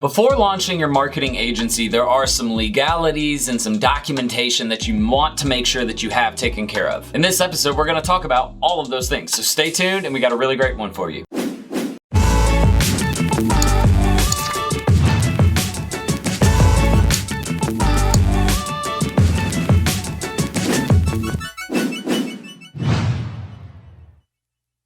Before launching your marketing agency, there are some legalities and some documentation that you want to make sure that you have taken care of. In this episode, we're going to talk about all of those things. So stay tuned, and we got a really great one for you.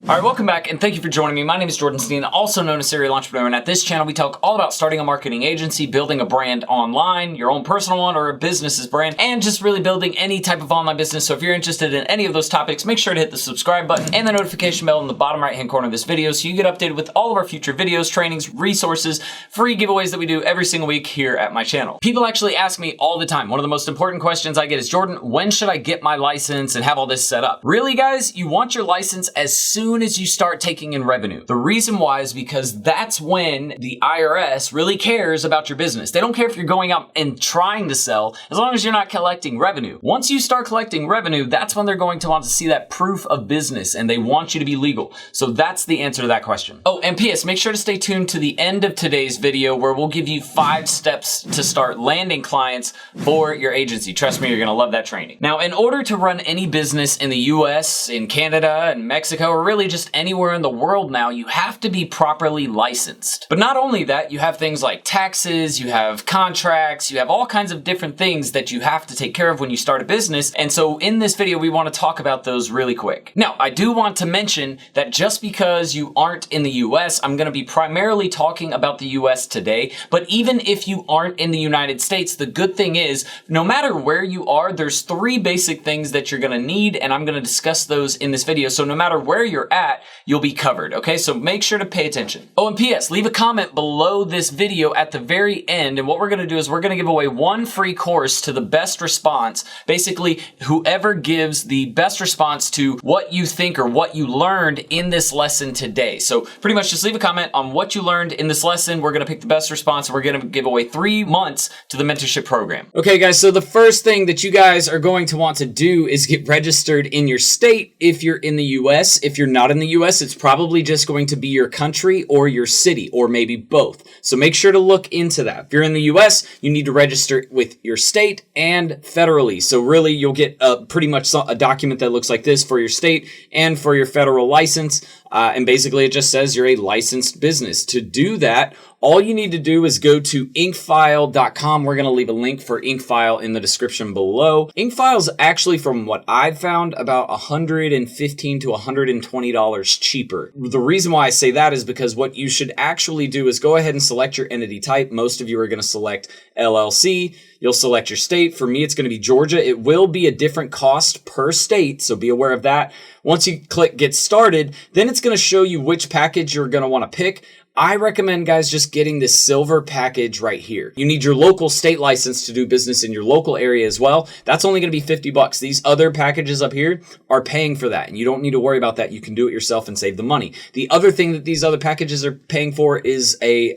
All right, welcome back, and thank you for joining me. My name is Jordan Steen, also known as Serial Entrepreneur, and at this channel, we talk all about starting a marketing agency, building a brand online, your own personal one, or a business's brand, and just really building any type of online business. So if you're interested in any of those topics, make sure to hit the subscribe button and the notification bell in the bottom right-hand corner of this video so you get updated with all of our future videos, trainings, resources, free giveaways that we do every single week here at my channel. People actually ask me all the time, one of the most important questions I get is, Jordan, when should I get my license and have all this set up? Really, guys, you want your license as soon as you start taking in revenue. The reason why is because that's when the IRS really cares about your business. They don't care if you're going out and trying to sell, as long as you're not collecting revenue. Once you start collecting revenue, that's when they're going to want to see that proof of business, and they want you to be legal. So that's the answer to that question. Oh, and PS, make sure to stay tuned to the end of today's video where we'll give you 5 steps to start landing clients for your agency. Trust me, you're gonna love that training. Now, in order to run any business in the US, in Canada, and Mexico, or really just anywhere in the world now, you have to be properly licensed. But not only that, you have things like taxes, you have contracts, you have all kinds of different things that you have to take care of when you start a business. And so in this video, we want to talk about those really quick. Now, I do want to mention that just because you aren't in the US, I'm going to be primarily talking about the US today. But even if you aren't in the United States, the good thing is, no matter where you are, there's 3 basic things that you're going to need, and I'm going to discuss those in this video. So no matter where you're at, you'll be covered, okay? So make sure to pay attention. Oh, and PS, leave a comment below this video at the very end, and what we're gonna do is we're gonna give away 1 free course to the best response. Basically, whoever gives the best response to what you think or what you learned in this lesson today. So pretty much just leave a comment on what you learned in this lesson. We're gonna pick the best response, and we're gonna give away 3 months to the mentorship program. Okay, guys, so the first thing that you guys are going to want to do is get registered in your state if you're in the US. If you're not in the US, it's probably just going to be your country or your city, or maybe both. So make sure to look into that. If you're in the US, you need to register with your state and federally. So really, you'll get pretty much a document that looks like this for your state and for your federal license. And basically, it just says you're a licensed business. To do that, all you need to do is go to inkfile.com. We're going to leave a link for Inkfile in the description below. Inkfile is actually, from what I've found, about $115 to $120 cheaper. The reason why I say that is because what you should actually do is go ahead and select your entity type. Most of you are going to select LLC. You'll select your state. For me, it's going to be Georgia. It will be a different cost per state, so be aware of that. Once you click Get Started, then it's going to show you which package you're going to want to pick. I recommend, guys, just getting this silver package right here. You need your local state license to do business in your local area as well. That's only going to be $50. These other packages up here are paying for that, and you don't need to worry about that. You can do it yourself and save the money. The other thing that these other packages are paying for is a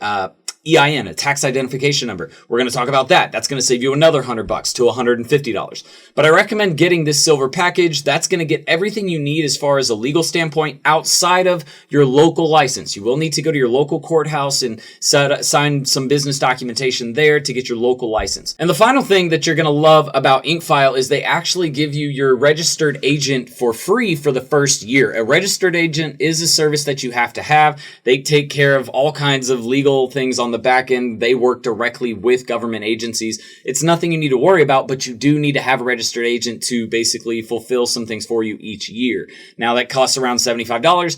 EIN, a tax identification number. We're going to talk about that. That's going to save you another $100 to $150. But I recommend getting this silver package. That's going to get everything you need as far as a legal standpoint outside of your local license. You will need to go to your local courthouse and sign some business documentation there to get your local license. And the final thing that you're going to love about Inkfile is they actually give you your registered agent for free for the first year. A registered agent is a service that you have to have. They take care of all kinds of legal things on the back end. They work directly with government agencies. It's nothing you need to worry about, but you do need to have a registered agent to basically fulfill some things for you each year. Now, that costs around $75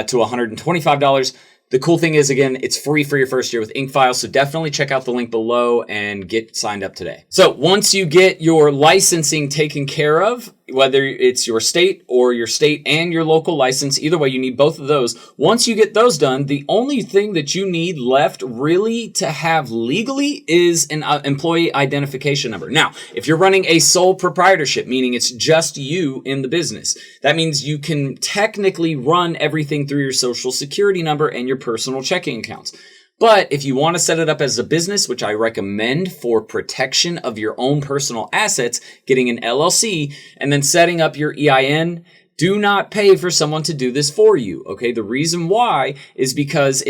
to $125. The cool thing is, again, it's free for your first year with Inkfile, so definitely check out the link below and get signed up today. So once you get your licensing taken care of, whether it's your state or your state and your local license, either way, you need both of those. Once you get those done, the only thing that you need left really to have legally is an employee identification number. Now, if you're running a sole proprietorship, meaning it's just you in the business, that means you can technically run everything through your social security number and your personal checking accounts. But if you want to set it up as a business, which I recommend for protection of your own personal assets, getting an LLC and then setting up your EIN Do not pay for someone to do this for you, okay? The reason why is because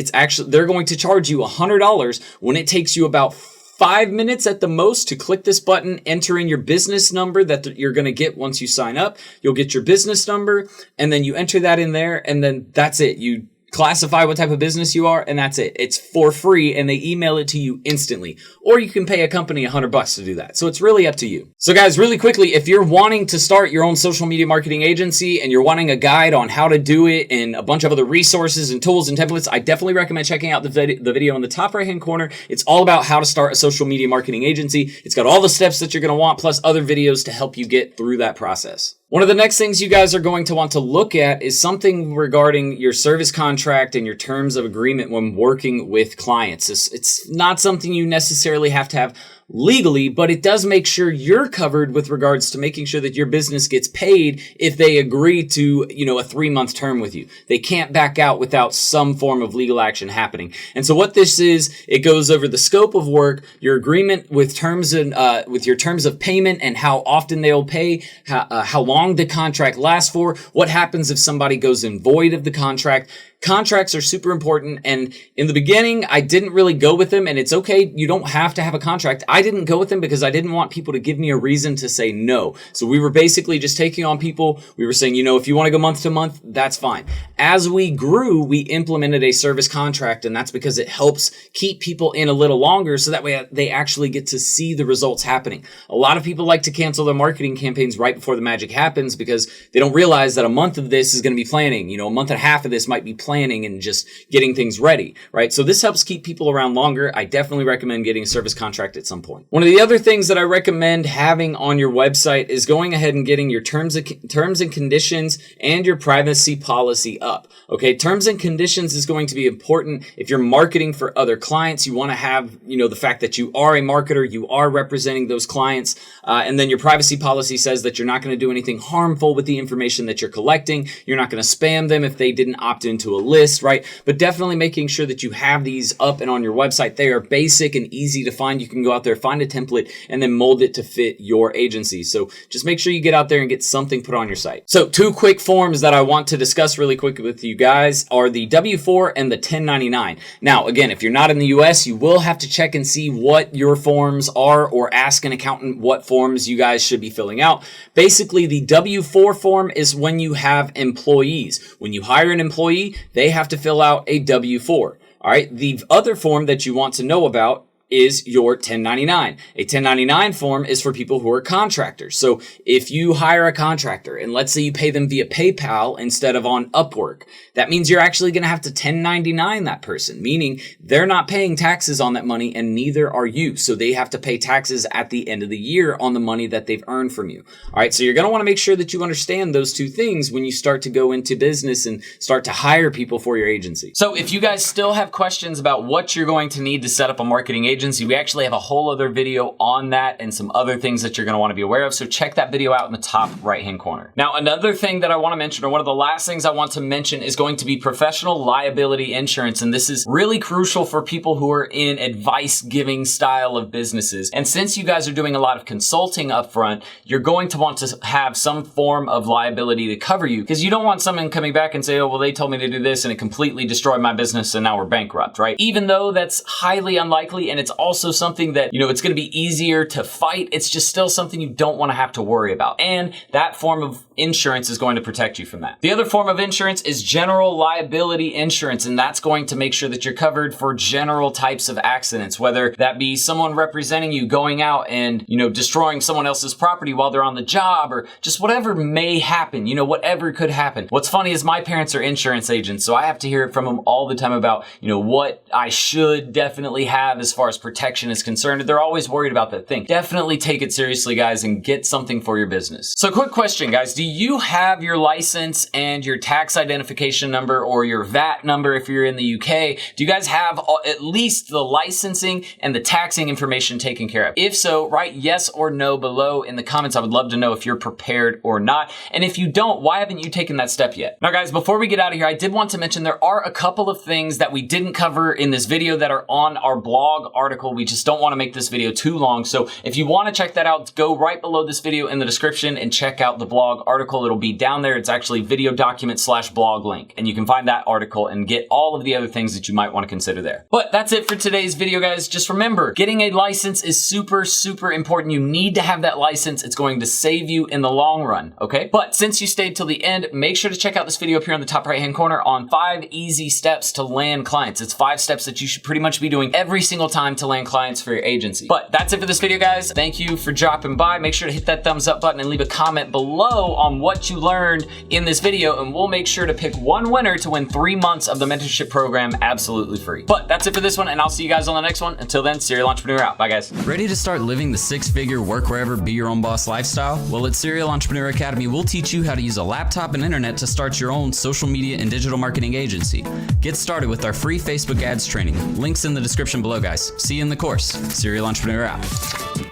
they're going to charge you $100 when it takes you about 5 minutes at the most to click this button, enter in your business number that you're going to get once you sign up. You'll get your business number, and then you enter that in there, and then that's it. You classify what type of business you are, and that's it. It's for free, and they email it to you instantly. Or you can pay a company $100 to do that. So it's really up to you. So guys, really quickly, if you're wanting to start your own social media marketing agency and you're wanting a guide on how to do it and a bunch of other resources and tools and templates, I definitely recommend checking out the video in the top right-hand corner. It's all about how to start a social media marketing agency. It's got all the steps that you're going to want, plus other videos to help you get through that process. One of the next things you guys are going to want to look at is something regarding your service contract and your terms of agreement when working with clients. It's not something you necessarily have to have legally, but it does make sure you're covered with regards to making sure that your business gets paid if they agree to, a 3-month term with you. They can't back out without some form of legal action happening. And so what this is, it goes over the scope of work, your agreement with terms and with your terms of payment and how often they'll pay, how long the contract lasts for, what happens if somebody goes in void of the contract. Contracts are super important, and in the beginning, I didn't really go with them, and it's okay. You don't have to have a contract. I didn't go with them because I didn't want people to give me a reason to say no. So we were basically just taking on people. We were saying, if you want to go month to month, that's fine. As we grew, we implemented a service contract, and that's because it helps keep people in a little longer so that way they actually get to see the results happening. A lot of people like to cancel their marketing campaigns right before the magic happens because they don't realize that a month of this is going to be planning. A month and a half of this might be planning and just getting things ready, right? So this helps keep people around longer. I definitely recommend getting a service contract at some point. One of the other things that I recommend having on your website is going ahead and getting your terms and conditions and your privacy policy up. Okay, terms and conditions is going to be important if you're marketing for other clients. You want to have, the fact that you are a marketer, you are representing those clients, and then your privacy policy says that you're not going to do anything harmful with the information that you're collecting. You're not going to spam them if they didn't opt into a list, right? But definitely making sure that you have these up and on your website. They are basic and easy to find. You can go out there, find a template, and then mold it to fit your agency. So just make sure you get out there and get something put on your site. So 2 quick forms that I want to discuss really quick with you guys are the W-4 and the 1099. Now, again, if you're not in the US, you will have to check and see what your forms are or ask an accountant what forms you guys should be filling out. Basically, the W-4 form is when you have employees. When you hire an employee, they have to fill out a W-4. All right. The other form that you want to know about is your 1099. A 1099 form is for people who are contractors. So if you hire a contractor and let's say you pay them via PayPal instead of on Upwork, that means you're actually going to have to 1099 that person, meaning they're not paying taxes on that money and neither are you. So they have to pay taxes at the end of the year on the money that they've earned from you. All right. So you're going to want to make sure that you understand those 2 things when you start to go into business and start to hire people for your agency. So if you guys still have questions about what you're going to need to set up a marketing agency, we actually have a whole other video on that and some other things that you're going to want to be aware of. So check that video out in the top right-hand corner. Now, another thing that I want to mention, or one of the last things I want to mention, is going to be professional liability insurance. And this is really crucial for people who are in advice-giving style of businesses. And since you guys are doing a lot of consulting up front, you're going to want to have some form of liability to cover you because you don't want someone coming back and say, oh, well, they told me to do this and it completely destroyed my business and now we're bankrupt, right? Even though that's highly unlikely and it's also something that, it's going to be easier to fight. It's just still something you don't want to have to worry about. And that form of insurance is going to protect you from that. The other form of insurance is general liability insurance. And that's going to make sure that you're covered for general types of accidents, whether that be someone representing you going out and, destroying someone else's property while they're on the job or just whatever may happen, whatever could happen. What's funny is my parents are insurance agents. So I have to hear it from them all the time about, what I should definitely have as far as protection is concerned. They're always worried about that thing. Definitely take it seriously, guys, and get something for your business. So quick question, guys. Do you have your license and your tax identification number or your VAT number if you're in the UK? Do you guys have at least the licensing and the taxing information taken care of? If so, write yes or no below in the comments. I would love to know if you're prepared or not. And if you don't, why haven't you taken that step yet? Now, guys, before we get out of here, I did want to mention there are a couple of things that we didn't cover in this video that are on our blog article article. We just don't want to make this video too long. So if you want to check that out, go right below this video in the description and check out the blog article. It'll be down there. It's actually video document / blog link. And you can find that article and get all of the other things that you might want to consider there. But that's it for today's video, guys. Just remember, getting a license is super, super important. You need to have that license. It's going to save you in the long run, okay? But since you stayed till the end, make sure to check out this video up here on the top right-hand corner on 5 easy steps to land clients. It's 5 steps that you should pretty much be doing every single time to land clients for your agency. But that's it for this video, guys. Thank you for dropping by. Make sure to hit that thumbs up button and leave a comment below on what you learned in this video, and we'll make sure to pick one winner to win 3 months of the mentorship program absolutely free. But that's it for this one, and I'll see you guys on the next one. Until then, Serial Entrepreneur out. Bye, guys. Ready to start living the 6-figure work wherever, be your own boss lifestyle? Well, at Serial Entrepreneur Academy, we'll teach you how to use a laptop and internet to start your own social media and digital marketing agency. Get started with our free Facebook ads training. Links in the description below, guys. See you in the course. Serial Entrepreneur out.